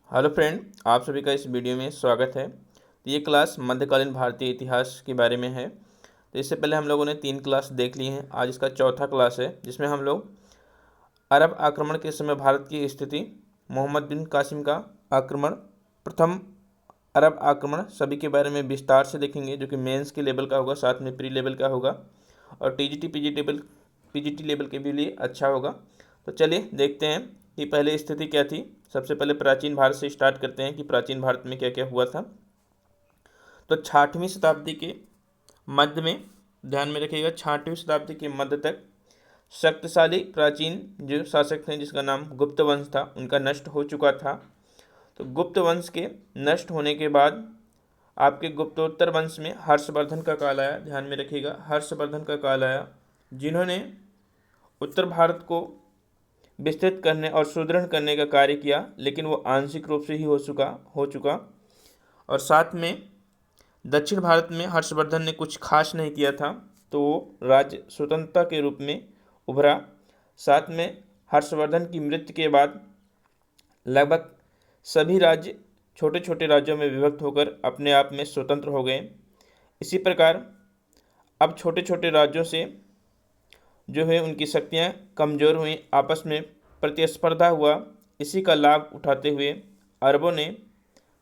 Hello friend, आप सभी का इस वीडियो में स्वागत है। तो ये क्लास मध्यकालीन भारतीय इतिहास के बारे में है। तो इससे पहले हम लोगों ने 3 क्लास देख ली हैं। आज इसका चौथा क्लास है, जिसमें हम लोग अरब आक्रमण के समय भारत की स्थिति, मोहम्मद बिन कासिम का आक्रमण, प्रथम अरब आक्रमण सभी के बारे में विस्तार से देखेंगे, जो कि मेंस के लेवल का होगा, साथ में प्री लेवल का होगा और टीजीटी पीजीटी लेवल के भी लिए अच्छा होगा। तो चलिए देखते हैं कि पहले स्थिति क्या थी। सबसे पहले प्राचीन भारत से स्टार्ट करते हैं कि प्राचीन भारत में क्या क्या हुआ था। तो 6वीं शताब्दी के मध्य में, ध्यान में रखिएगा, 6वीं शताब्दी के मध्य तक शक्तिशाली प्राचीन जो शासक थे, जिसका नाम गुप्त वंश था, उनका नष्ट हो चुका था। तो गुप्त वंश के नष्ट होने के बाद आपके गुप्तोत्तर वंश में हर्षवर्धन का काल आया। ध्यान में रखिएगा, हर्षवर्धन का काल आया, जिन्होंने उत्तर भारत को विस्तृत करने और सुदृढ़ करने का कार्य किया, लेकिन वो आंशिक रूप से ही हो चुका। और साथ में दक्षिण भारत में हर्षवर्धन ने कुछ खास नहीं किया था, तो वो राज्य स्वतंत्रता के रूप में उभरा। साथ में हर्षवर्धन की मृत्यु के बाद लगभग सभी राज्य छोटे छोटे राज्यों में विभक्त होकर अपने आप में स्वतंत्र हो गए। इसी प्रकार अब छोटे छोटे राज्यों से जो है उनकी शक्तियाँ कमज़ोर हुई, आपस में प्रतिस्पर्धा हुआ। इसी का लाभ उठाते हुए अरबों ने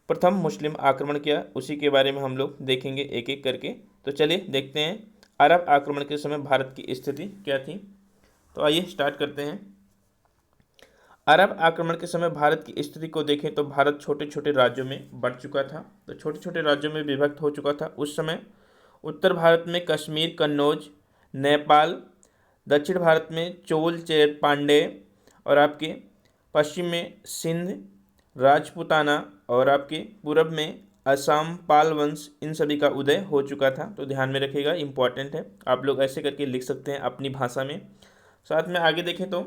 प्रथम मुस्लिम आक्रमण किया। उसी के बारे में हम लोग देखेंगे एक एक करके। तो चलिए देखते हैं अरब आक्रमण के समय भारत की स्थिति क्या थी। तो आइए स्टार्ट करते हैं। अरब आक्रमण के समय भारत की स्थिति को देखें तो भारत छोटे छोटे राज्यों में बढ़ चुका था, तो छोटे छोटे राज्यों में विभक्त हो चुका था। उस समय उत्तर भारत में कश्मीर, कन्नौज, नेपाल, दक्षिण भारत में चोल, चेर, पांडे और आपके पश्चिम में सिंध, राजपूताना और आपके पूरब में असम, पाल वंश, इन सभी का उदय हो चुका था। तो ध्यान में रखिएगा, इंपॉर्टेंट है, आप लोग ऐसे करके लिख सकते हैं अपनी भाषा में। साथ में आगे देखें तो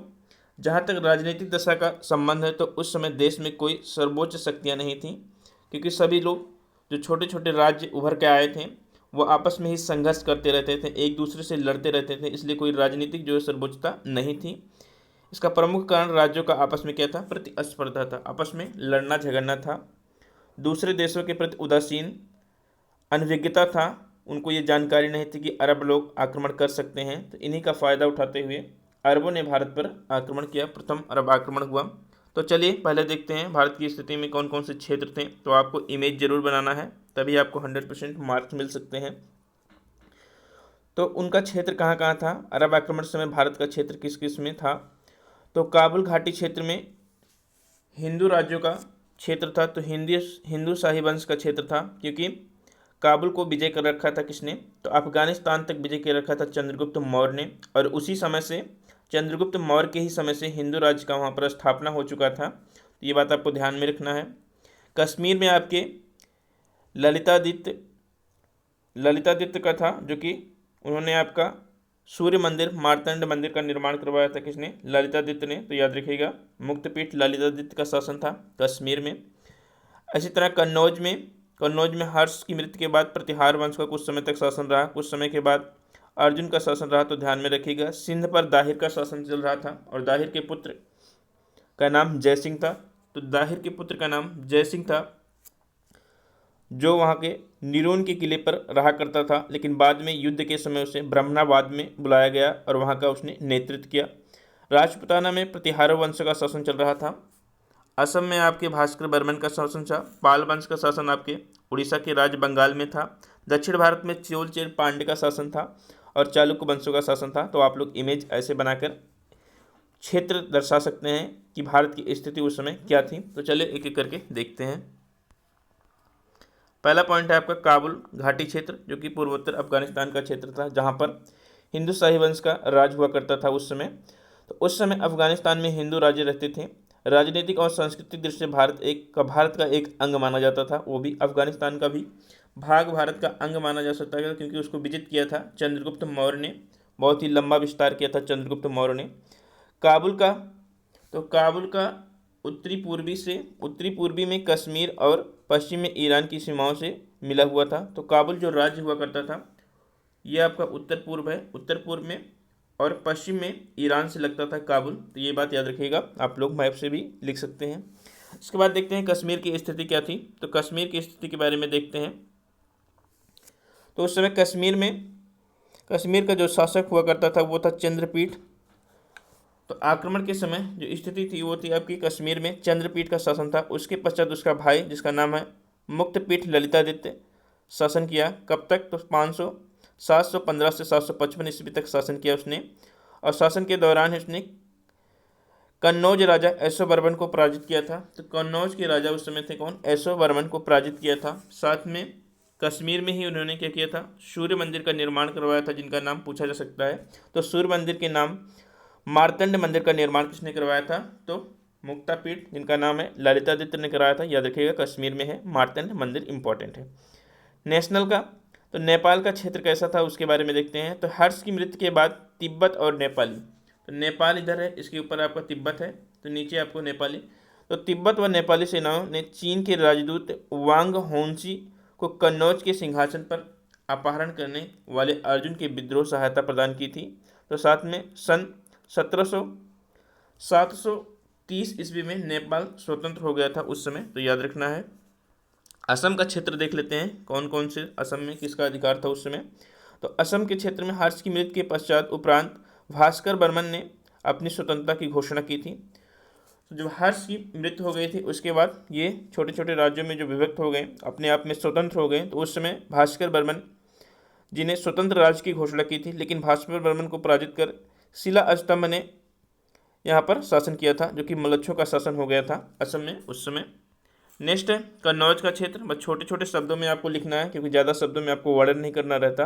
जहाँ तक राजनीतिक दशा का संबंध है, तो उस समय देश में कोई सर्वोच्च शक्तियाँ नहीं थीं, क्योंकि सभी लोग जो छोटे छोटे राज्य उभर के आए थे वो आपस में ही संघर्ष करते रहते थे, एक दूसरे से लड़ते रहते थे, इसलिए कोई राजनीतिक जो है सर्वोच्चता नहीं थी। इसका प्रमुख कारण राज्यों का आपस में क्या था, प्रतिस्पर्धा था, आपस में लड़ना झगड़ना था। दूसरे देशों के प्रति उदासीन अनभिज्ञता था, उनको ये जानकारी नहीं थी कि अरब लोग आक्रमण कर सकते हैं। तो इन्हीं का फ़ायदा उठाते हुए अरबों ने भारत पर आक्रमण किया, प्रथम अरब आक्रमण हुआ। तो चलिए पहले देखते हैं भारत की स्थिति में कौन कौन से क्षेत्र थे। तो आपको इमेज जरूर बनाना है, तभी आपको 100% मार्क्स मिल सकते हैं। तो उनका क्षेत्र कहाँ कहाँ था, अरब आक्रमण समय भारत का क्षेत्र किस किस में था। तो काबुल घाटी क्षेत्र में हिंदू राज्यों का क्षेत्र था, तो हिंदू शाही वंश का क्षेत्र था, क्योंकि काबुल को विजय कर रखा था किसने, तो अफगानिस्तान तक विजय कर रखा था चंद्रगुप्त मौर्य ने। और उसी समय से चंद्रगुप्त मौर्य के ही समय से हिंदू राज्य का वहाँ पर स्थापना हो चुका था। तो ये बात आपको ध्यान में रखना है। कश्मीर में आपके ललितादित्य का था, जो कि उन्होंने आपका सूर्य मंदिर, मार्तंड मंदिर का निर्माण करवाया था, किसने, ललितादित्य ने। तो याद रखिएगा, मुक्तपीठ ललितादित्य का शासन था कश्मीर में। इसी तरह कन्नौज में हर्ष की मृत्यु के बाद प्रतिहार वंश का कुछ समय तक शासन रहा, कुछ समय के बाद अर्जुन का शासन रहा। तो ध्यान में रखिएगा, सिंध पर दाहिर का शासन चल रहा था और दाहिर के पुत्र का नाम जयसिंह था। तो दाहिर के पुत्र का नाम जयसिंह था, जो वहाँ के निरोन के किले पर रहा करता था, लेकिन बाद में युद्ध के समय उसे ब्रह्मणाबाद में बुलाया गया और वहाँ का उसने नेतृत्व किया। राजपूताना में प्रतिहार वंश का शासन चल रहा था। असम में आपके भास्कर बर्मन का शासन था। पाल वंश का शासन आपके उड़ीसा के राज्य बंगाल में था। दक्षिण भारत में चोल, चेर, पांड्य का शासन था और चालुक्य वंशों का शासन था। तो आप लोग इमेज ऐसे बनाकर क्षेत्र दर्शा सकते हैं कि भारत की स्थिति उस समय क्या थी। तो चलिए एक एक करके देखते हैं। पहला पॉइंट है आपका काबुल घाटी क्षेत्र, जो कि पूर्वोत्तर अफगानिस्तान का क्षेत्र था, जहाँ पर हिंदू शाही वंश का राज हुआ करता था उस समय। तो उस समय अफगानिस्तान में हिंदू राज्य रहते थे। राजनीतिक और सांस्कृतिक दृष्टि से भारत का एक अंग माना जाता था, वो भी अफगानिस्तान का भी भाग भारत का अंग माना जा सकता है, क्योंकि उसको विजित किया था चंद्रगुप्त मौर्य ने, बहुत ही लंबा विस्तार किया था चंद्रगुप्त मौर्य ने काबुल का उत्तरी पूर्वी में कश्मीर और पश्चिम में ईरान की सीमाओं से मिला हुआ था। तो काबुल जो राज्य हुआ करता था, ये आपका उत्तर पूर्व है, उत्तर पूर्व में, और पश्चिम में ईरान से लगता था काबुल। तो ये बात याद रखिएगा, आप लोग मैप से भी लिख सकते हैं। इसके बाद देखते हैं कश्मीर की स्थिति क्या थी। तो कश्मीर की स्थिति के बारे में देखते हैं। तो उस समय कश्मीर का जो शासक हुआ करता था वो था चंद्रपीठ। तो आक्रमण के समय जो स्थिति थी वो थी आपकी कश्मीर में चंद्रपीठ का शासन था। उसके पश्चात उसका भाई जिसका नाम है मुक्तपीठ ललितादित्य शासन किया। कब तक? तो 715 से 755 ईस्वी तक शासन किया उसने। और शासन के दौरान ही उसने कन्नौज राजा ऐशोवर्मन को पराजित किया था। तो कन्नौज के राजा उस समय थे कौन? ऐशोवर्मन को पराजित किया था। साथ में कश्मीर में ही उन्होंने क्या किया था? सूर्य मंदिर का निर्माण करवाया था, जिनका नाम पूछा जा सकता है। तो सूर्य मंदिर के नाम मार्तंड मंदिर का निर्माण किसने करवाया था? तो मुक्तापीठ, जिनका नाम है ललितादित्य ने कराया था। याद रखिएगा कश्मीर में है, मार्तंड मंदिर इंपॉर्टेंट है। नेशनल का, तो नेपाल का क्षेत्र कैसा था उसके बारे में देखते हैं। तो हर्ष की मृत्यु के बाद तिब्बत और नेपाली, तो नेपाल इधर है, इसके ऊपर आपका तिब्बत है, तो नीचे आपको नेपाली। तो तिब्बत व नेपाली सेनाओं ने चीन के राजदूत वांग होन्सी को कन्नौज के सिंहासन पर अपहरण करने वाले अर्जुन के विद्रोह सहायता प्रदान की थी। तो साथ में सन 730 ईस्वी में नेपाल स्वतंत्र हो गया था उस समय, तो याद रखना है। असम का क्षेत्र देख लेते हैं, कौन कौन से असम में किसका अधिकार था उस समय। तो असम के क्षेत्र में हर्ष की मृत्यु के पश्चात उपरांत भास्कर बर्मन ने अपनी स्वतंत्रता की घोषणा की थी। तो जब हर्ष की मृत्यु हो गई थी उसके बाद ये छोटे छोटे राज्यों में जो विभक्त हो गए, अपने आप में स्वतंत्र हो गए। तो उस समय भास्कर बर्मन जी ने स्वतंत्र राज्य की घोषणा की थी, लेकिन भास्कर बर्मन को पराजित कर शिला अस्तंभ ने यहाँ पर शासन किया था, जो कि मलच्छों का शासन हो गया था असम में उस समय। नेक्स्ट है कन्नौज का क्षेत्र। बस छोटे छोटे शब्दों में आपको लिखना है, क्योंकि ज़्यादा शब्दों में आपको वर्णन नहीं करना रहता।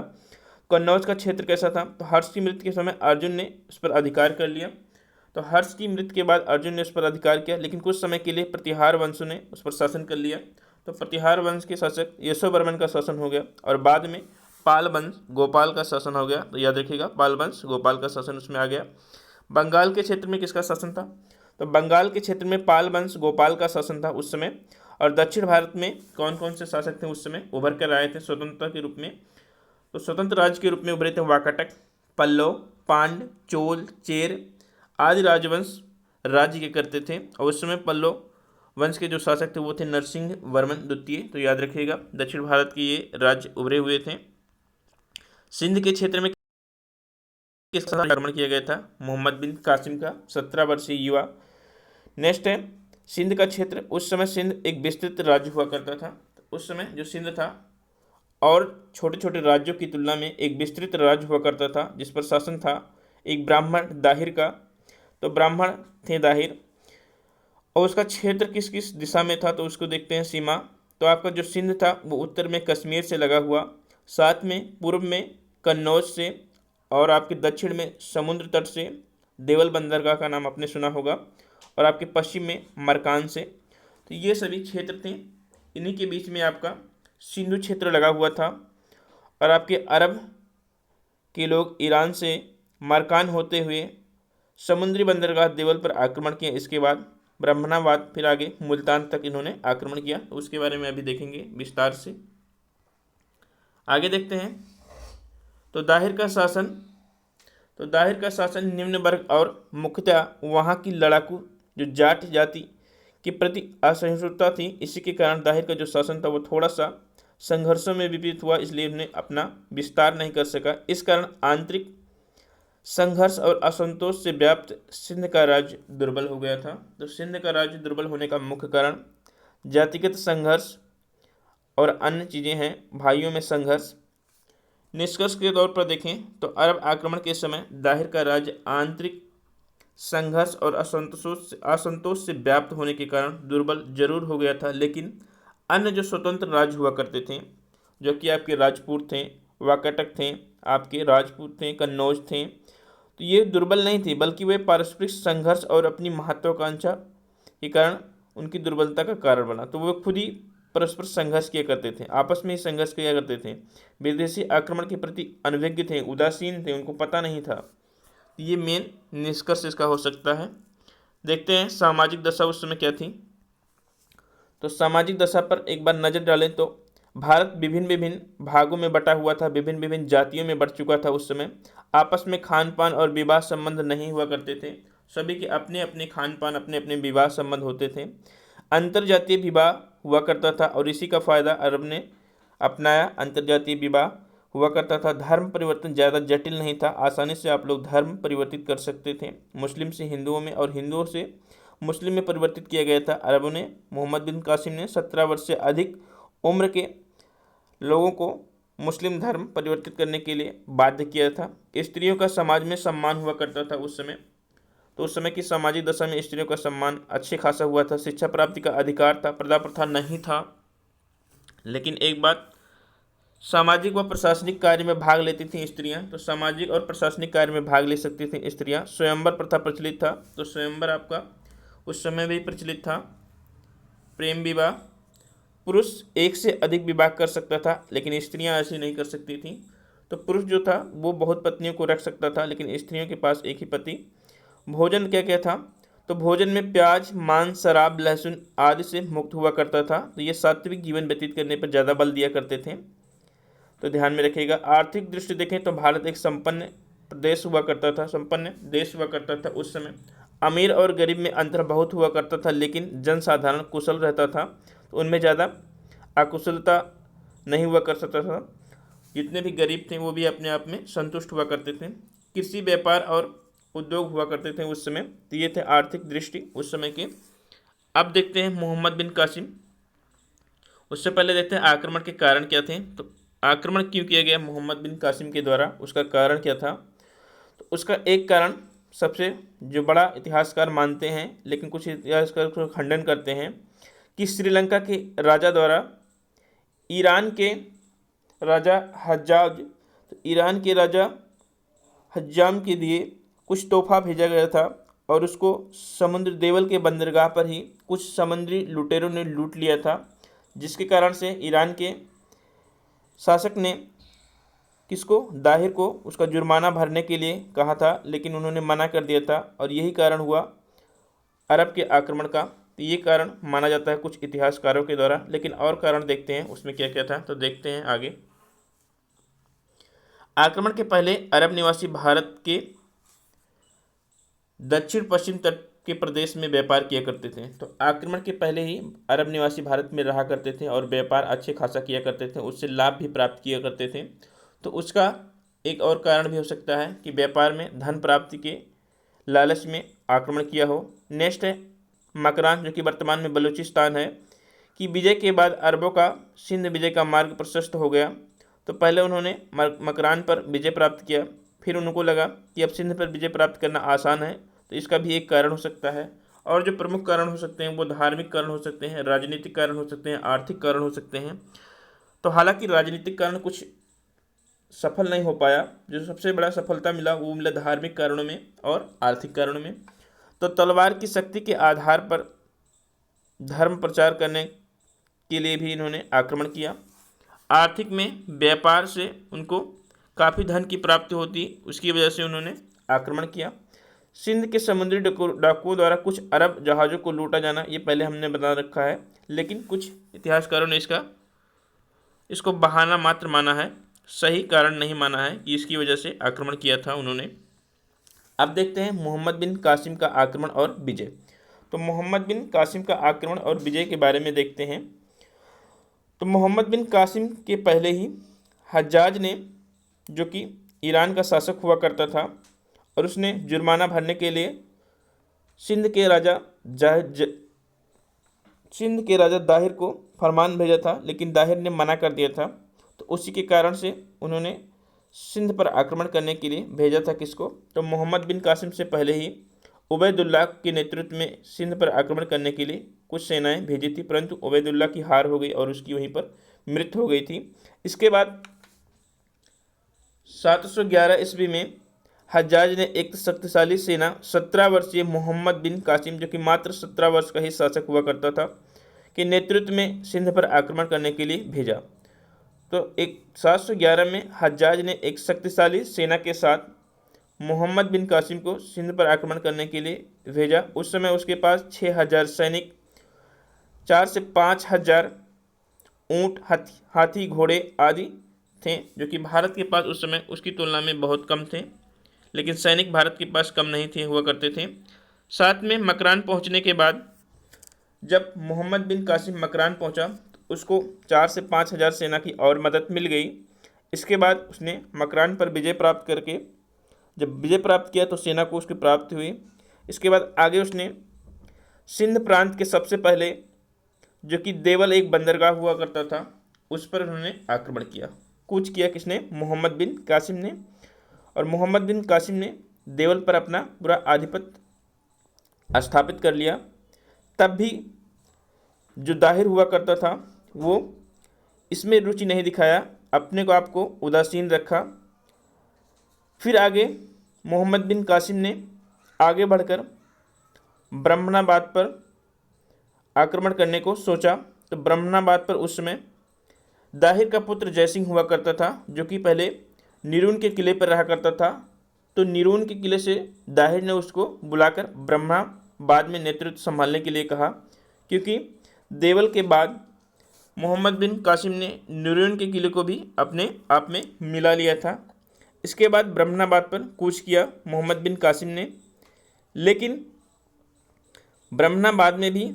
कन्नौज का क्षेत्र कैसा था? तो हर्ष की मृत्यु के समय अर्जुन ने उस पर अधिकार कर लिया। तो हर्ष की मृत्यु के बाद अर्जुन ने उस पर अधिकार किया, लेकिन कुछ समय के लिए प्रतिहार वंश ने उस पर शासन कर लिया। तो प्रतिहार वंश के शासक यशोवर्मन का शासन हो गया, और बाद में पाल वंश गोपाल का शासन हो गया। तो याद रखिएगा पाल वंश गोपाल का शासन उसमें आ गया। बंगाल के क्षेत्र में किसका शासन था? तो बंगाल के क्षेत्र में पाल वंश गोपाल का शासन था उस समय। और दक्षिण भारत में कौन कौन से शासक थे उस समय उभर कर आए थे स्वतंत्रता के रूप में? तो स्वतंत्र राज्य के रूप में उभरे थे वाकाटक, पल्लव, पांड, चोल, चेर आदि राजवंश राज्य के करते थे। और उस समय पल्लव वंश के जो शासक थे वो थे नरसिंह वर्मन द्वितीय। तो याद रखिएगा दक्षिण भारत के ये राज्य उभरे हुए थे। सिंध के क्षेत्र में किसका आक्रमण किया गया था? मोहम्मद बिन कासिम का 17 वर्षीय युवा। नेक्स्ट है सिंध का क्षेत्र। उस समय सिंध एक विस्तृत राज्य हुआ करता था। उस समय जो सिंध था और छोटे छोटे राज्यों की तुलना में एक विस्तृत राज्य हुआ करता था, जिस पर शासन था एक ब्राह्मण दाहिर का। तो ब्राह्मण थे दाहिर, और उसका क्षेत्र किस किस दिशा में था? तो उसको देखते हैं सीमा। तो आपका जो सिंध था वो उत्तर में कश्मीर से लगा हुआ, साथ में पूर्व में कन्नौज से, और आपके दक्षिण में समुद्र तट से देवल बंदरगाह का नाम आपने सुना होगा, और आपके पश्चिम में मरकान से। तो ये सभी क्षेत्र थे, इन्हीं के बीच में आपका सिंधु क्षेत्र लगा हुआ था। और आपके अरब के लोग ईरान से मरकान होते हुए समुद्री बंदरगाह देवल पर आक्रमण किया। इसके बाद ब्राह्मणाबाद, फिर आगे मुल्तान तक इन्होंने आक्रमण किया। तो उसके बारे में अभी देखेंगे विस्तार से। आगे देखते हैं तो दाहिर का शासन। तो दाहिर का शासन निम्न वर्ग और मुख्यतः वहाँ की लड़ाकू जो जाट जाति के प्रति असहिष्णुता थी, इसी के कारण दाहिर का जो शासन था वो थोड़ा सा संघर्षों में विपरीत हुआ, इसलिए उन्हें अपना विस्तार नहीं कर सका। इस कारण आंतरिक संघर्ष और असंतोष से व्याप्त सिंध का राज्य दुर्बल हो गया था। तो सिंध का राज्य दुर्बल होने का मुख्य कारण जातिगत संघर्ष और अन्य चीज़ें हैं, भाइयों में संघर्ष। निष्कर्ष के तौर पर देखें तो अरब आक्रमण के समय दाहिर का राज्य आंतरिक संघर्ष और असंतोष से व्याप्त होने के कारण दुर्बल जरूर हो गया था, लेकिन अन्य जो स्वतंत्र राज्य हुआ करते थे, जो कि आपके राजपूत थे, वाकाटक थे, आपके राजपूत थे, कन्नौज थे, तो ये दुर्बल नहीं थे, बल्कि वे पारस्परिक संघर्ष और अपनी महत्वाकांक्षा के कारण उनकी दुर्बलता का कारण बना। तो वे खुद ही परस्पर संघर्ष किया करते थे, आपस में ही संघर्ष किया करते थे, विदेशी आक्रमण के प्रति अनभिज्ञ थे, उदासीन थे, उनको पता नहीं था। ये मेन निष्कर्ष इसका हो सकता है। देखते हैं सामाजिक दशा उस समय क्या थी। तो सामाजिक दशा पर एक बार नज़र डालें तो भारत विभिन्न विभिन्न भागों में बटा हुआ था, विभिन्न विभिन्न जातियों में बट चुका था। उस समय आपस में खान पान और विवाह संबंध नहीं हुआ करते थे, सभी के अपने अपने खान पान, अपने अपने विवाह संबंध होते थे। अंतर्जातीय विवाह हुआ करता था और इसी का फ़ायदा अरब ने अपनाया। अंतर्जातीय विवाह हुआ करता था। धर्म परिवर्तन ज़्यादा जटिल नहीं था, आसानी से आप लोग धर्म परिवर्तित कर सकते थे। मुस्लिम से हिंदुओं में और हिंदुओं से मुस्लिम में परिवर्तित किया गया था। अरबों ने, मोहम्मद बिन कासिम ने 17 वर्ष से अधिक उम्र के लोगों को मुस्लिम धर्म परिवर्तित करने के लिए बाध्य किया था। स्त्रियों का समाज में सम्मान हुआ करता था उस समय। तो उस समय की सामाजिक दशा में स्त्रियों का सम्मान अच्छे खासा हुआ था। शिक्षा प्राप्ति का अधिकार था, पर्दा प्रथा नहीं था। लेकिन एक बात, सामाजिक व प्रशासनिक कार्य में भाग लेती थीं स्त्रियां। तो सामाजिक और प्रशासनिक कार्य में भाग ले सकती थीं स्त्रियां। स्वयंवर प्रथा प्रचलित था, तो स्वयंवर आपका उस समय भी प्रचलित था। प्रेम विवाह, पुरुष एक से अधिक विवाह कर सकता था, लेकिन स्त्रियां ऐसे नहीं कर सकती थीं। तो पुरुष जो था वो बहुत पत्नियों को रख सकता था, लेकिन स्त्रियों के पास एक ही पति। भोजन क्या क्या था, तो भोजन में प्याज, मांस, शराब, लहसुन आदि से मुक्त हुआ करता था। तो ये सात्विक जीवन व्यतीत करने पर ज़्यादा बल दिया करते थे, तो ध्यान में रखिएगा। आर्थिक दृष्टि देखें तो भारत एक संपन्न देश हुआ करता था, संपन्न देश हुआ करता था उस समय। अमीर और गरीब में अंतर बहुत हुआ करता था, लेकिन जनसाधारण कुशल रहता था, तो उनमें ज़्यादा अकुशलता नहीं हुआ कर सकता था। जितने भी गरीब थे वो भी अपने आप में संतुष्ट हुआ करते थे। कृषि, व्यापार और उद्योग हुआ करते थे उस समय। तो ये थे आर्थिक दृष्टि उस समय के। अब देखते हैं मोहम्मद बिन कासिम। उससे पहले देखते हैं आक्रमण के कारण क्या थे। तो आक्रमण क्यों किया गया मोहम्मद बिन कासिम के द्वारा, उसका कारण क्या था। तो उसका एक कारण सबसे जो बड़ा इतिहासकार मानते हैं, लेकिन कुछ इतिहासकार उसका खंडन करते हैं, कि श्रीलंका के राजा द्वारा ईरान के राजा हज्जाज, तो ईरान के राजा हज्जाम के लिए कुछ तोहफा भेजा गया था और उसको समुद्र देवल के बंदरगाह पर ही कुछ समुद्री लुटेरों ने लूट लिया था, जिसके कारण से ईरान के शासक ने किसको, दाहिर को, उसका जुर्माना भरने के लिए कहा था, लेकिन उन्होंने मना कर दिया था और यही कारण हुआ अरब के आक्रमण का। तो ये कारण माना जाता है कुछ इतिहासकारों के द्वारा, लेकिन और कारण देखते हैं उसमें क्या क्या था। तो देखते हैं आगे। आक्रमण के पहले अरब निवासी भारत के दक्षिण पश्चिम तट के प्रदेश में व्यापार किया करते थे। तो आक्रमण के पहले ही अरब निवासी भारत में रहा करते थे और व्यापार अच्छे खासा किया करते थे, उससे लाभ भी प्राप्त किया करते थे। तो उसका एक और कारण भी हो सकता है कि व्यापार में धन प्राप्ति के लालच में आक्रमण किया हो। नेक्स्ट है मकरान, जो कि वर्तमान में बलूचिस्तान है, कि विजय के बाद अरबों का सिंध विजय का मार्ग प्रशस्त हो गया। तो पहले उन्होंने मकरान पर विजय प्राप्त किया, फिर उनको लगा कि अब सिंध पर विजय प्राप्त करना आसान है, तो इसका भी एक कारण हो सकता है। और जो प्रमुख कारण हो सकते हैं वो धार्मिक कारण हो सकते हैं, राजनीतिक कारण हो सकते हैं, आर्थिक कारण हो सकते हैं। तो हालांकि राजनीतिक कारण कुछ सफल नहीं हो पाया, जो सबसे बड़ा सफलता मिला वो मिला धार्मिक कारणों में और आर्थिक कारणों में। तो तलवार की शक्ति के आधार पर धर्म प्रचार करने के लिए भी इन्होंने आक्रमण किया। आर्थिक में व्यापार से उनको काफ़ी धन की प्राप्ति होती, उसकी वजह से उन्होंने आक्रमण किया। सिंध के समुद्री डाकुओं द्वारा कुछ अरब जहाज़ों को लूटा जाना, ये पहले हमने बता रखा है, लेकिन कुछ इतिहासकारों ने इसको बहाना मात्र माना है, सही कारण नहीं माना है कि इसकी वजह से आक्रमण किया था उन्होंने। अब देखते हैं मोहम्मद बिन कासिम का आक्रमण और विजय। तो मोहम्मद बिन कासिम का आक्रमण और विजय के बारे में देखते हैं। तो मोहम्मद बिन कासिम के पहले ही हज्जाज ने, जो कि ईरान का शासक हुआ करता था, और उसने जुर्माना भरने के लिए सिंध के राजा दाहिर को फरमान भेजा था, लेकिन दाहिर ने मना कर दिया था। तो उसी के कारण से उन्होंने सिंध पर आक्रमण करने के लिए भेजा था किसको, तो मोहम्मद बिन कासिम से पहले ही उबैदुल्लाह के नेतृत्व में सिंध पर आक्रमण करने के लिए कुछ सेनाएं भेजी थी, परंतु उबैदुल्लाह की हार हो गई और उसकी वहीं पर मृत्यु हो गई थी। इसके बाद 711 ईस्वी में हज्जाज ने एक शक्तिशाली सेना 17 वर्षीय मोहम्मद बिन कासिम, जो कि मात्र 17 वर्ष का ही शासक हुआ करता था, के नेतृत्व में सिंध पर आक्रमण करने के लिए भेजा। तो 711 में हज्जाज ने एक शक्तिशाली सेना के साथ मोहम्मद बिन कासिम को सिंध पर आक्रमण करने के लिए भेजा। उस समय उसके पास 6000 सैनिक, 4 से 5000 ऊँट, हाथी, घोड़े आदि थे, जो कि भारत के पास उस समय उसकी तुलना में बहुत कम थे, लेकिन सैनिक भारत के पास कम नहीं थे हुआ करते थे। साथ में मकरान पहुंचने के बाद जब मोहम्मद बिन कासिम मकरान पहुंचा तो उसको 4 से 5 हज़ार सेना की और मदद मिल गई। इसके बाद उसने मकरान पर विजय प्राप्त करके, जब विजय प्राप्त किया तो सेना को उसकी प्राप्ति हुई। इसके बाद आगे उसने सिंध प्रांत के सबसे पहले, जो कि देवल एक बंदरगाह हुआ करता था, उस पर उन्होंने आक्रमण किया। कूच किया किसने? मोहम्मद बिन कासिम ने। और मोहम्मद बिन कासिम ने देवल पर अपना पूरा आधिपत्य स्थापित कर लिया। तब भी जो दाहिर हुआ करता था वो इसमें रुचि नहीं दिखाया, अपने को आपको उदासीन रखा। फिर आगे मोहम्मद बिन कासिम ने आगे बढ़कर ब्रह्मणाबाद पर आक्रमण करने को सोचा। तो ब्रह्मणाबाद पर उस समय दाहिर का पुत्र जयसिंह हुआ करता था, जो कि पहले निरून के किले पर रहा करता था। तो निरून के किले से दाहिर ने उसको बुलाकर ब्रह्मणाबाद में नेतृत्व संभालने के लिए कहा, क्योंकि देवल के बाद मोहम्मद बिन कासिम ने निरून के किले को भी अपने आप में मिला लिया था। इसके बाद ब्रह्मणाबाद पर कूच किया मोहम्मद बिन कासिम ने, लेकिन ब्रह्मणाबाद में भी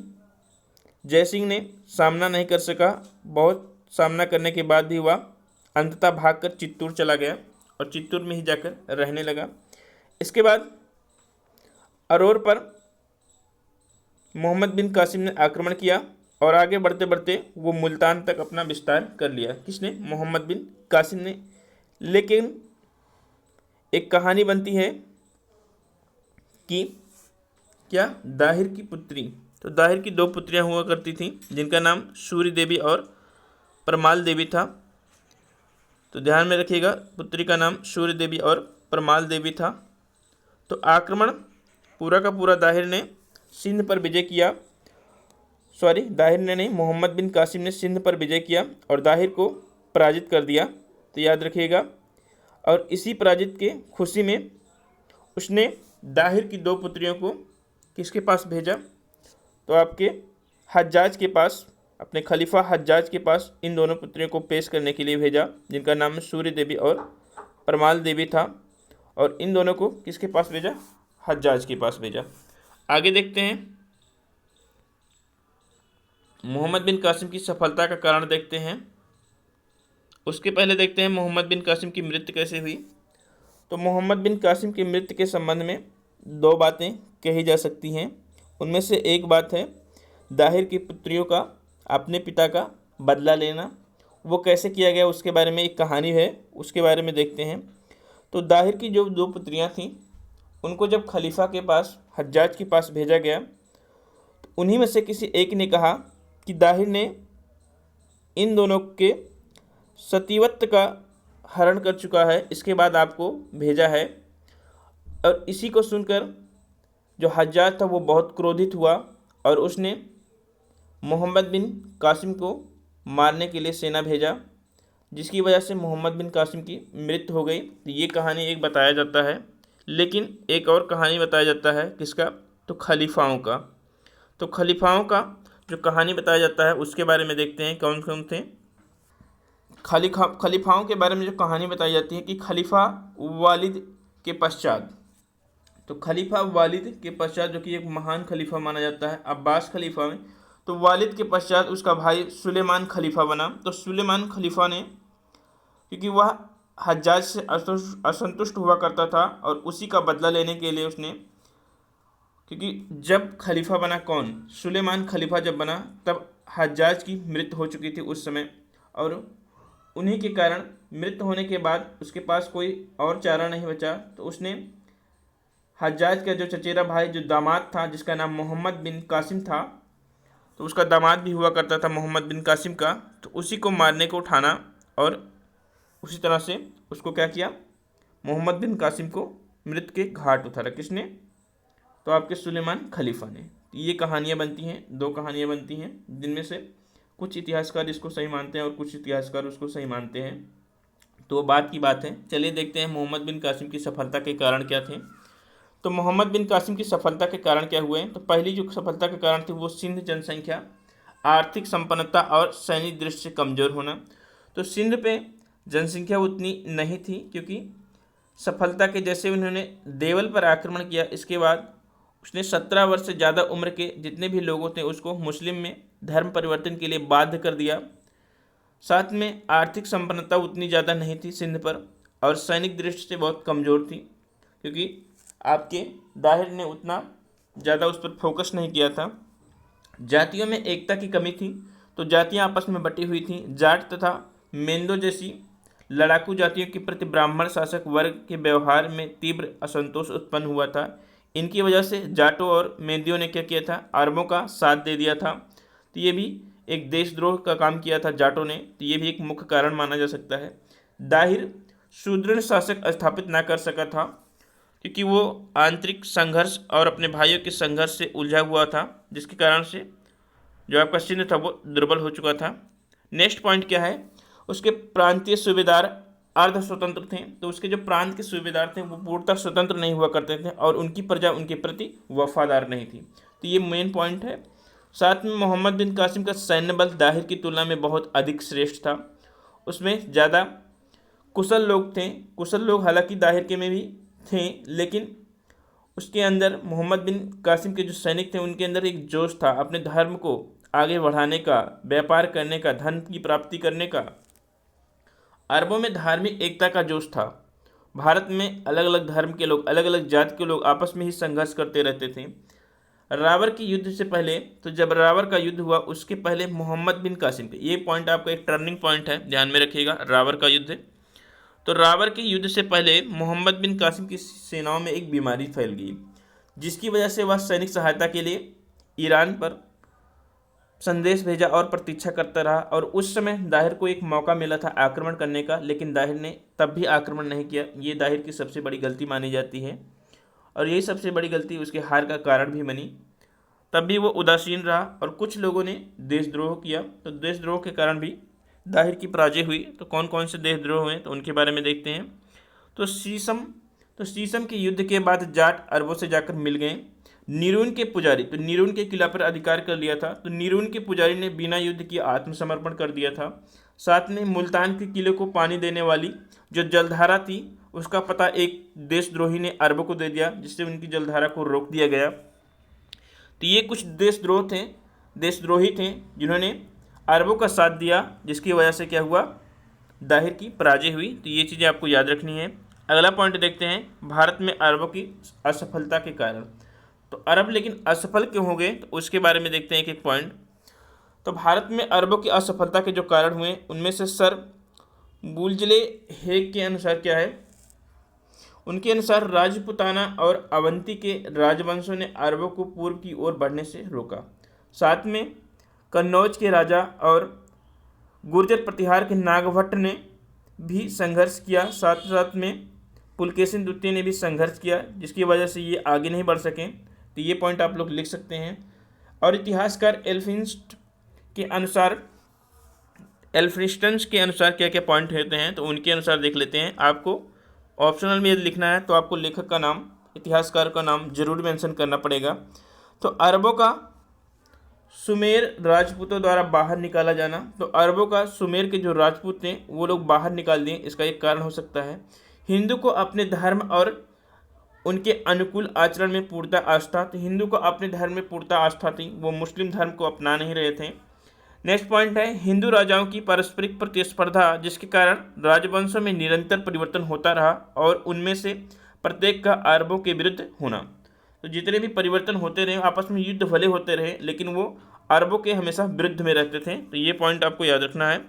जयसिंह ने सामना नहीं कर सका। बहुत सामना करने के बाद भी वह अंततः भागकर चित्तौड़ चला गया और चित्तौड़ में ही जाकर रहने लगा। इसके बाद अरोर पर मोहम्मद बिन कासिम ने आक्रमण किया और आगे बढ़ते बढ़ते वो मुल्तान तक अपना विस्तार कर लिया। किसने? मोहम्मद बिन कासिम ने। लेकिन एक कहानी बनती है कि क्या दाहिर की पुत्री, तो दाहिर की 2 पुत्रियां हुआ करती थीं, जिनका नाम सूरी देवी और परमाल देवी था। तो ध्यान में रखिएगा, पुत्री का नाम सूर्य देवी और परमाल देवी था। तो आक्रमण पूरा का पूरा दाहिर ने सिंध पर विजय किया। दाहिर ने नहीं, मोहम्मद बिन कासिम ने सिंध पर विजय किया और दाहिर को पराजित कर दिया। तो याद रखिएगा। और इसी पराजित के खुशी में उसने दाहिर की 2 पुत्रियों को किसके पास भेजा? तो आपके हज्जाज के पास, अपने खलीफा हज्जाज के पास इन दोनों पुत्रियों को पेश करने के लिए भेजा, जिनका नाम सूर्य देवी और परमाल देवी था। और इन दोनों को किसके पास भेजा? हज्जाज के पास भेजा। आगे देखते हैं, मोहम्मद बिन कासिम की सफलता का कारण देखते हैं। उसके पहले देखते हैं मोहम्मद बिन कासिम की मृत्यु कैसे हुई। तो मोहम्मद बिन कासिम की मृत्यु के संबंध में 2 बातें कही जा सकती हैं। उनमें से एक बात है दाहिर की पुत्रियों का अपने पिता का बदला लेना। वो कैसे किया गया उसके बारे में एक कहानी है, उसके बारे में देखते हैं। तो दाहिर की जो 2 पुत्रियां थीं, उनको जब खलीफा के पास, हज्जाज के पास भेजा गया, तो उन्हीं में से किसी एक ने कहा कि दाहिर ने इन दोनों के सतीवत्व का हरण कर चुका है, इसके बाद आपको भेजा है। और इसी को सुनकर जो हज्जाज था वो बहुत क्रोधित हुआ और उसने मोहम्मद बिन कासिम को मारने के लिए सेना भेजा, जिसकी वजह से मोहम्मद बिन कासिम की मृत्यु हो गई। तो ये कहानी एक बताया जाता है। लेकिन एक और कहानी बताया जाता है, किसका? तो खलीफाओं का। तो खलीफाओं का जो कहानी बताया जाता है उसके बारे में देखते हैं कौन कौन थे। खलीफाओं के बारे में जो कहानी बताई जाती है कि खलीफा वालिद के पश्चात, तो खलीफा वालिद के पश्चात, जो कि एक महान खलीफा माना जाता है अब्बास खलीफा में, तो वालिद के पश्चात उसका भाई सुलेमान खलीफा बना। तो सुलेमान खलीफा ने, क्योंकि वह हज्जाज से असंतुष्ट हुआ करता था और उसी का बदला लेने के लिए उसने, क्योंकि जब खलीफा बना कौन? सुलेमान खलीफा जब बना तब हज्जाज की मृत्यु हो चुकी थी उस समय, और उन्हीं के कारण मृत्यु होने के बाद उसके पास कोई और चारा नहीं बचा। तो उसने हज्जाज का जो चचेरा भाई, जो दामाद था, जिसका नाम मोहम्मद बिन कासिम था, तो उसका दामाद भी हुआ करता था मोहम्मद बिन कासिम का, तो उसी को मारने को उठाना और उसी तरह से उसको क्या किया? मोहम्मद बिन कासिम को मृत्यु के घाट उतारा। किसने? तो आपके सुलेमान खलीफा ने। ये कहानियाँ बनती हैं, 2 कहानियाँ बनती हैं, जिनमें से कुछ इतिहासकार इसको सही मानते हैं और कुछ इतिहासकार उसको सही मानते हैं। तो बात की बात है। चलिए देखते हैं मोहम्मद बिन कासिम की सफलता के कारण क्या थे। तो मोहम्मद बिन कासिम की सफलता के कारण क्या हुए? तो पहली जो सफलता के कारण थे वो सिंध जनसंख्या, आर्थिक संपन्नता और सैनिक दृष्टि से कमज़ोर होना। तो सिंध पे जनसंख्या उतनी नहीं थी, क्योंकि सफलता के जैसे उन्होंने देवल पर आक्रमण किया, इसके बाद उसने 17 वर्ष से ज़्यादा उम्र के जितने भी लोगों थे उसको मुस्लिम में धर्म परिवर्तन के लिए बाध्य कर दिया। साथ में आर्थिक संपन्नता उतनी ज़्यादा नहीं थी सिंध पर, और सैनिक दृष्टि से बहुत कमज़ोर थी, क्योंकि आपके दाहिर ने उतना ज़्यादा उस पर फोकस नहीं किया था। जातियों में एकता की कमी थी, तो जातियां आपस में बटी हुई थीं। जाट तथा मेंदो जैसी लड़ाकू जातियों के प्रति ब्राह्मण शासक वर्ग के व्यवहार में तीव्र असंतोष उत्पन्न हुआ था। इनकी वजह से जाटों और मेंदियों ने क्या किया था, अरबों का साथ दे दिया था। तो ये भी एक देशद्रोह का काम किया था जाटों ने, तो ये भी एक मुख्य कारण माना जा सकता है। दाहिर सुदृढ़ शासक स्थापित ना कर सका था, क्योंकि वो आंतरिक संघर्ष और अपने भाइयों के संघर्ष से उलझा हुआ था, जिसके कारण से जो आपका सिंध था वो दुर्बल हो चुका था। नेक्स्ट पॉइंट क्या है, उसके प्रांतीय सूबेदार अर्ध स्वतंत्र थे, तो उसके जो प्रांत के सूबेदार थे वो पूर्णतः स्वतंत्र नहीं हुआ करते थे और उनकी प्रजा उनके प्रति वफादार नहीं थी। तो ये मेन पॉइंट है। साथ में मोहम्मद बिन कासिम का सैन्य बल दाहिर की तुलना में बहुत अधिक श्रेष्ठ था। उसमें ज़्यादा कुशल लोग थे। कुशल लोग हालांकि दाहिर के में भी थे, लेकिन उसके अंदर मोहम्मद बिन कासिम के जो सैनिक थे उनके अंदर एक जोश था अपने धर्म को आगे बढ़ाने का, व्यापार करने का, धन की प्राप्ति करने का। अरबों में धार्मिक एकता का जोश था। भारत में अलग अलग धर्म के लोग, अलग अलग जाति के लोग आपस में ही संघर्ष करते रहते थे। रावर के युद्ध से पहले, तो जब रावर का युद्ध हुआ उसके पहले मोहम्मद बिन कासिम के, ये पॉइंट आपका एक टर्निंग पॉइंट है, ध्यान में रखिएगा। रावर का युद्ध, तो रावर के युद्ध से पहले मोहम्मद बिन कासिम की सेनाओं में एक बीमारी फैल गई, जिसकी वजह से वह सैनिक सहायता के लिए ईरान पर संदेश भेजा और प्रतीक्षा करता रहा। और उस समय दाहिर को एक मौका मिला था आक्रमण करने का, लेकिन दाहिर ने तब भी आक्रमण नहीं किया। ये दाहिर की सबसे बड़ी गलती मानी जाती है, और यही सबसे बड़ी गलती उसके हार का कारण भी बनी। तब भी वो उदासीन रहा और कुछ लोगों ने देशद्रोह किया, तो देशद्रोह के कारण भी दाहिर की पराजय हुई। तो कौन कौन से देशद्रोह हुए तो उनके बारे में देखते हैं। तो शीशम के युद्ध के बाद जाट अरबों से जाकर मिल गए। नीरून के पुजारी, तो नीरून के किला पर अधिकार कर लिया था, तो नीरून के पुजारी ने बिना युद्ध किए आत्मसमर्पण कर दिया था। साथ में मुल्तान के किले को पानी देने वाली जो जलधारा थी उसका पता एक देशद्रोही ने अरबों को दे दिया, जिससे उनकी जलधारा को रोक दिया गया। तो ये कुछ देशद्रोही थे जिन्होंने अरबों का साथ दिया, जिसकी वजह से क्या हुआ, दाहिर की पराजय हुई। तो ये चीज़ें आपको याद रखनी है। अगला पॉइंट देखते हैं, भारत में अरबों की असफलता के कारण। तो अरब लेकिन असफल क्यों हो गए, तो उसके बारे में देखते हैं एक एक पॉइंट। तो भारत में अरबों की असफलता के जो कारण हुए उनमें से सर बुलजले हेग के अनुसार क्या है, उनके अनुसार राजपुताना और अवंती के राजवंशों ने अरबों को पूर्व की ओर बढ़ने से रोका। साथ में कन्नौज के राजा और गुर्जर प्रतिहार के नागभट्ट ने भी संघर्ष किया। साथ साथ में पुलकेशिन द्वितीय ने भी संघर्ष किया, जिसकी वजह से ये आगे नहीं बढ़ सकें। तो ये पॉइंट आप लोग लिख सकते हैं। और इतिहासकार एल्फिंस्टन के अनुसार क्या क्या पॉइंट होते हैं, तो उनके अनुसार देख लेते हैं। आपको ऑप्शनल में यदि लिखना है तो आपको लेखक का नाम, इतिहासकार का नाम जरूर मेंशन करना पड़ेगा। तो अरबों का सुमेर राजपूतों द्वारा बाहर निकाला जाना, तो अरबों का सुमेर के जो राजपूत थे वो लोग बाहर निकाल दिए, इसका एक कारण हो सकता है। हिंदू को अपने धर्म और उनके अनुकूल आचरण में पूर्णता आस्था, तो हिंदू को अपने धर्म में पूर्णता आस्था थी, वो मुस्लिम धर्म को अपना नहीं रहे थे। नेक्स्ट पॉइंट है हिंदू राजाओं की पारस्परिक प्रतिस्पर्धा, जिसके कारण राजवंशों में निरंतर परिवर्तन होता रहा और उनमें से प्रत्येक का अरबों के विरुद्ध होना। तो जितने भी परिवर्तन होते रहे, आपस में युद्ध भले होते रहे, लेकिन वो अरबों के हमेशा विरुद्ध में रहते थे। तो ये पॉइंट आपको याद रखना है।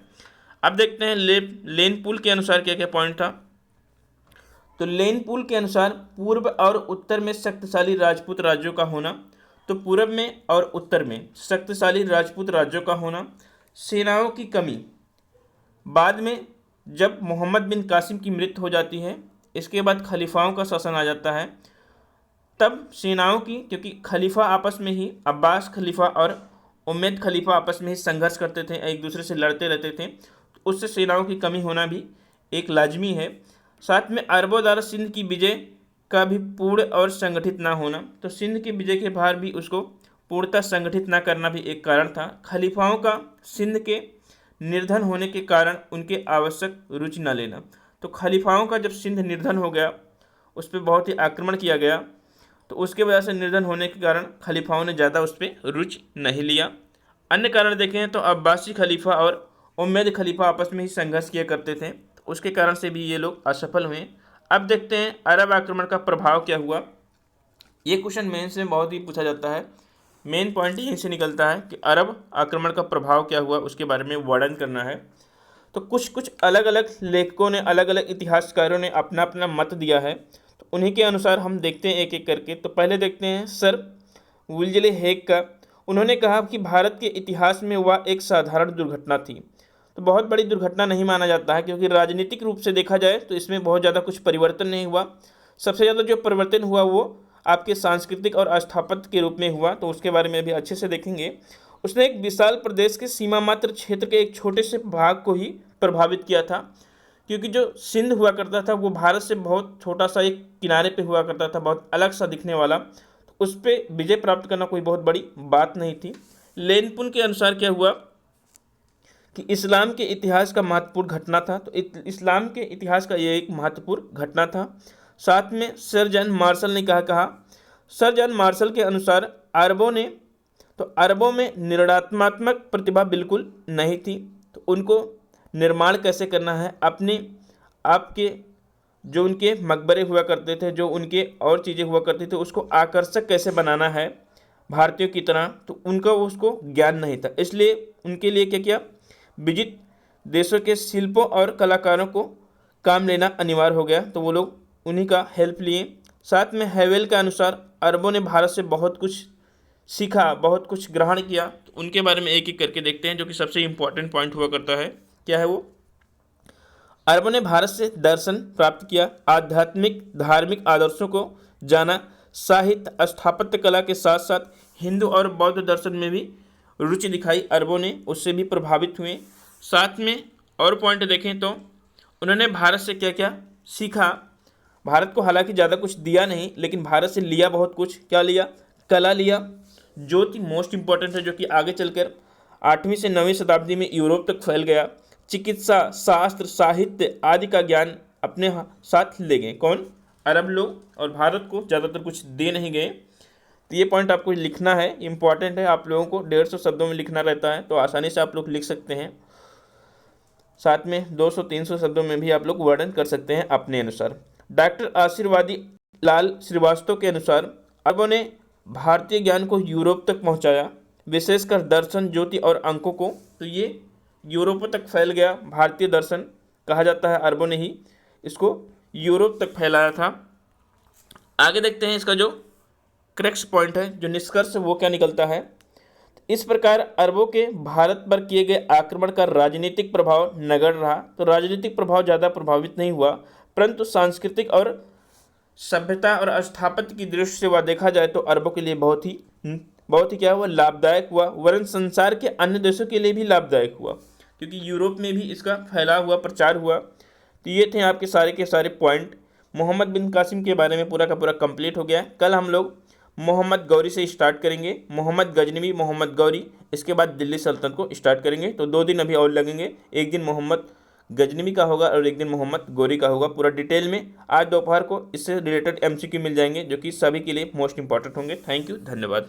अब देखते हैं लेनपुल के अनुसार क्या क्या पॉइंट था। तो लेनपुल के अनुसार पूर्व और उत्तर में शक्तिशाली राजपूत राज्यों का होना, तो पूर्व में और उत्तर में शक्तिशाली राजपूत राज्यों का होना, सेनाओं की कमी। बाद में जब मोहम्मद बिन कासिम की मृत्यु हो जाती है, इसके बाद खलीफाओं का शासन आ जाता है, तब सेनाओं की, क्योंकि खलीफा आपस में ही, अब्बास खलीफा और उम्मैद खलीफा आपस में ही संघर्ष करते थे, एक दूसरे से लड़ते रहते थे, तो उससे सेनाओं की कमी होना भी एक लाजमी है। साथ में अरबों द्वारा सिंध की विजय का भी पूर्ण और संगठित ना होना, तो सिंध की विजय के बाद भी उसको पूर्णतः संगठित ना करना भी एक कारण था। खलीफाओं का सिंध के निर्धन होने के कारण उनके आवश्यक रुचि न लेना, तो खलीफाओं का जब सिंध निर्धन हो गया, उस पर बहुत ही आक्रमण किया गया, तो उसके वजह से निर्धन होने के कारण खलीफाओं ने ज़्यादा उस पर रुचि नहीं लिया। अन्य कारण देखें तो अब्बासी खलीफा और उमैयद खलीफा आपस में ही संघर्ष किया करते थे, तो उसके कारण से भी ये लोग असफल हुए। अब देखते हैं अरब आक्रमण का प्रभाव क्या हुआ। ये क्वेश्चन मेंस में बहुत ही पूछा जाता है। मेन पॉइंट यहीं से निकलता है कि अरब आक्रमण का प्रभाव क्या हुआ, उसके बारे में वर्णन करना है। तो कुछ कुछ अलग अलग लेखकों ने, अलग अलग इतिहासकारों ने अपना अपना मत दिया है, तो उन्हीं के अनुसार हम देखते हैं एक एक करके। तो पहले देखते हैं सर विल्यम हेग का। उन्होंने कहा कि भारत के इतिहास में वह एक साधारण दुर्घटना थी। तो बहुत बड़ी दुर्घटना नहीं माना जाता है, क्योंकि राजनीतिक रूप से देखा जाए तो इसमें बहुत ज़्यादा कुछ परिवर्तन नहीं हुआ। सबसे ज़्यादा जो परिवर्तन हुआ वो आपके सांस्कृतिक और स्थापत्य के रूप में हुआ, तो उसके बारे में भी अच्छे से देखेंगे। उसने एक विशाल प्रदेश के सीमा मात्र क्षेत्र के एक छोटे से भाग को ही प्रभावित किया था, क्योंकि जो सिंध हुआ करता था वो भारत से बहुत छोटा सा एक किनारे पे हुआ करता था, बहुत अलग सा दिखने वाला। तो उस पर विजय प्राप्त करना कोई बहुत बड़ी बात नहीं थी। लेनपुन के अनुसार क्या हुआ कि इस्लाम के इतिहास का महत्वपूर्ण घटना था। तो इस्लाम के इतिहास का ये एक महत्वपूर्ण घटना था। साथ में सर जॉन मार्शल ने कहा सर जॉन मार्शल के अनुसार अरबों में निर्णयात्मक प्रतिभा बिल्कुल नहीं थी। तो उनको निर्माण कैसे करना है, अपने आपके जो उनके मकबरे हुआ करते थे, जो उनके और चीज़ें हुआ करती थी, उसको आकर्षक कैसे बनाना है भारतीयों की तरह, तो उनका उसको ज्ञान नहीं था। इसलिए उनके लिए क्या किया, विजित देशों के शिल्पों और कलाकारों को काम लेना अनिवार्य हो गया। तो वो लोग उन्हीं का हेल्प लिए। साथ में हैवेल के अनुसार अरबों ने भारत से बहुत कुछ सीखा, बहुत कुछ ग्रहण किया। तो उनके बारे में एक एक करके देखते हैं, जो कि सबसे इम्पोर्टेंट पॉइंट हुआ करता है। क्या है वो? अरबों ने भारत से दर्शन प्राप्त किया, आध्यात्मिक धार्मिक आदर्शों को जाना, साहित्य स्थापत्य कला के साथ साथ हिंदू और बौद्ध दर्शन में भी रुचि दिखाई। अरबों ने उससे भी प्रभावित हुए। साथ में और पॉइंट देखें तो उन्होंने भारत से क्या क्या सीखा। भारत को हालांकि ज़्यादा कुछ दिया नहीं, लेकिन भारत से लिया बहुत कुछ। क्या लिया? कला लिया, जो कि मोस्ट इम्पॉर्टेंट है, जो कि आगे चलकर 8वीं से 9वीं शताब्दी में यूरोप तक फैल गया। चिकित्सा, शास्त्र, साहित्य आदि का ज्ञान अपने साथ ले गए। कौन? अरब लोग। और भारत को ज़्यादातर कुछ दे नहीं गए। तो ये पॉइंट आपको लिखना है, इम्पॉर्टेंट है। आप लोगों को 150 शब्दों में लिखना रहता है, तो आसानी से आप लोग लिख सकते हैं। साथ में 200-300 शब्दों में भी आप लोग वर्णन कर सकते हैं अपने अनुसार। डॉक्टर आशीर्वादी लाल श्रीवास्तव के अनुसार अरबों ने भारतीय ज्ञान को यूरोप तक पहुंचाया, विशेषकर दर्शन, ज्योति और अंकों को। तो ये यूरोप तक फैल गया। भारतीय दर्शन कहा जाता है अरबों ने ही इसको यूरोप तक फैलाया था। आगे देखते हैं इसका जो क्रक्स पॉइंट है, जो निष्कर्ष, वो क्या निकलता है। इस प्रकार अरबों के भारत पर किए गए आक्रमण का राजनीतिक प्रभाव नगण्य रहा। तो राजनीतिक प्रभाव ज़्यादा प्रभावित नहीं हुआ, परंतु सांस्कृतिक और सभ्यता और स्थापत्य की दृष्टि से वह देखा जाए तो अरबों के लिए बहुत ही क्या हुआ, लाभदायक हुआ। वरन संसार के अन्य देशों के लिए भी लाभदायक हुआ, क्योंकि यूरोप में भी इसका फैला हुआ, प्रचार हुआ। तो ये थे आपके सारे के सारे पॉइंट। मोहम्मद बिन कासिम के बारे में पूरा का पूरा कंप्लीट हो गया। कल हम लोग मोहम्मद गौरी से स्टार्ट करेंगे, मोहम्मद गजनवी, मोहम्मद गौरी, इसके बाद दिल्ली सल्तनत को स्टार्ट करेंगे। तो 2 दिन अभी और लगेंगे, एक दिन मोहम्मद गजनवी का होगा और एक दिन मोहम्मद गौरी का होगा पूरा डिटेल में। आज दोपहर को इससे रिलेटेड MCQ मिल जाएंगे, जो कि सभी के लिए मोस्ट इंपॉर्टेंट होंगे। थैंक यू, धन्यवाद।